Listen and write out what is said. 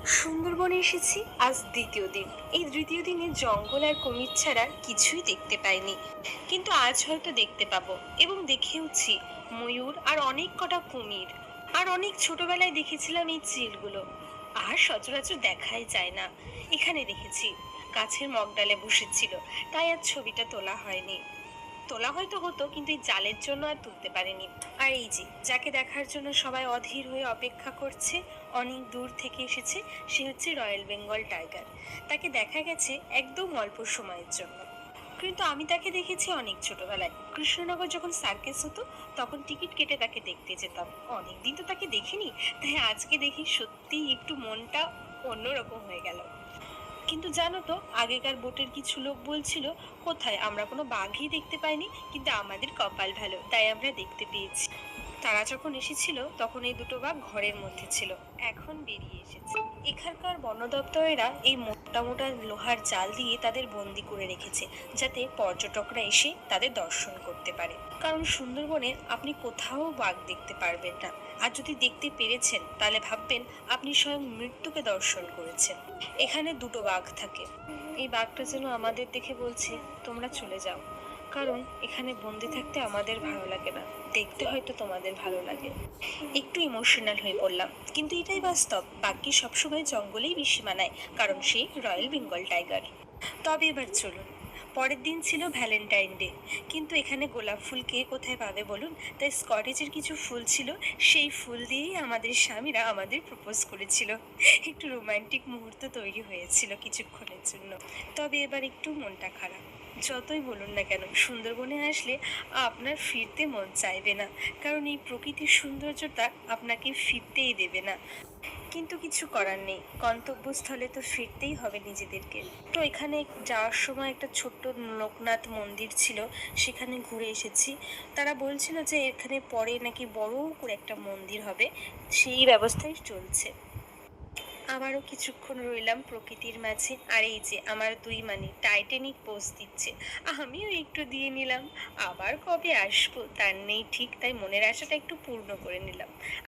সুন্দরবনে এসেছি আজ দ্বিতীয় দিন। এই তৃতীয় দিনে জঙ্গল আর কুমির ছাড়া কিছুই দেখতে পাইনি, কিন্তু আজ হয়তো দেখতে পাবো। এবং দেখেওছি ময়ূর আর অনেক কটা কুমির। আর অনেক ছোটবেলায় দেখেছিলাম এই চিলগুলো, আর সচরাচর দেখাই যায় না। এখানে দেখেছি গাছের মগডালে বসেছিল, তাই আর ছবিটা তোলা হয়নি। তোলা হয়তো হতো, কিন্তু এই জালের জন্য আর তুলতে পারিনি। আর এই যে যাকে দেখার জন্য সবাই অধীর হয়ে অপেক্ষা করছে, অনেক দূর থেকে এসেছে, সে হচ্ছে রয়্যাল বেঙ্গল টাইগার। তাকে দেখা গেছে একদম অল্প সময়ের জন্য, কিন্তু আমি তাকে দেখেছি অনেক ছোটবেলায়। কৃষ্ণনগর যখন সার্কেস হতো, তখন টিকিট কেটে তাকে দেখতে যেতাম। অনেকদিন তো তাকে দেখিনি, তাই আজকে দেখি সত্যিই একটু মনটা অন্যরকম হয়ে গেল। কিন্তু জানো তো, আগেকার বোটের কিছু লোক বলছিল কোথায় আমরা কোনো বাঘই দেখতে পাইনি, কিন্তু আমাদের কপাল ভালো, তাই আমরা দেখতে পেয়েছি। তারা যখন এসেছিল তখন এই দুটো বাঘ ঘরের মধ্যে ছিল, এখন বেরিয়ে এসেছে। এখানকার বন দপ্তরেরা এই মোটা মোটা লোহার জাল দিয়ে তাদের বন্দি করে রেখেছে, যাতে পর্যটকরা এসে তাদের দর্শন করতে পারে। কারণ সুন্দরবনে আপনি কোথাও বাঘ দেখতে পারবেন না, আর যদি দেখতে পেরেছেন তাহলে ভাববেন আপনি স্বয়ং মৃত্যুকে দর্শন করেছেন। এখানে দুটো বাঘ থাকে। এই বাঘটা যেন আমাদের দেখে বলছে, তোমরা চলে যাও, কারণ এখানে বন্দি থাকতে আমাদের ভালো লাগে না, দেখতে হয়তো তোমাদের ভালো লাগে। একটু ইমোশনাল হয়ে পড়লাম, কিন্তু এটাই বাস্তব। বাঘকে সবসময় জঙ্গলেই বেশি মানায়, কারণ সে রয়্যাল বেঙ্গল টাইগার। তবে এবার চলুন। পরের দিন ছিল ভ্যালেন্টাইন ডে, কিন্তু এখানে গোলাপ ফুল কে কোথায় পাবে বলুন? তাই স্কটেজের কিছু ফুল ছিল, সেই ফুল দিয়েই আমাদের স্বামীরা আমাদের প্রপোজ করেছিল। একটু রোমান্টিক মুহূর্ত তৈরি হয়েছিল কিছুক্ষণের জন্য। তবে এবার একটু মনটা খারাপ। যতই বলুন না কেন, সুন্দরবনে আসলে আপনার ফিরতে মন চাইবে না, কারণ এই প্রকৃতির সৌন্দর্যটা আপনাকে ফিরতেই দেবে না। কিন্তু কিছু করার নেই, গন্তব্যস্থলে তো ফিরতেই হবে নিজেদেরকে। তো এখানে যাওয়ার সময় একটা ছোট্ট লোকনাথ মন্দির ছিল, সেখানে ঘুরে এসেছি। তারা বলছিল যে এখানে পরে নাকি বড় করে একটা মন্দির হবে, সেই ব্যবস্থাই চলছে। আবারও কিছুক্ষণ রইলাম প্রকৃতির মাঝে, আর এই যে আমার দুই মানে টাইটানিক পোজ দিচ্ছে, আমিও একটু দিয়ে নিলাম। আবার কবে আসবো তার নেই ঠিক, তাই মনের আশাটা একটু পূর্ণ করে নিলাম।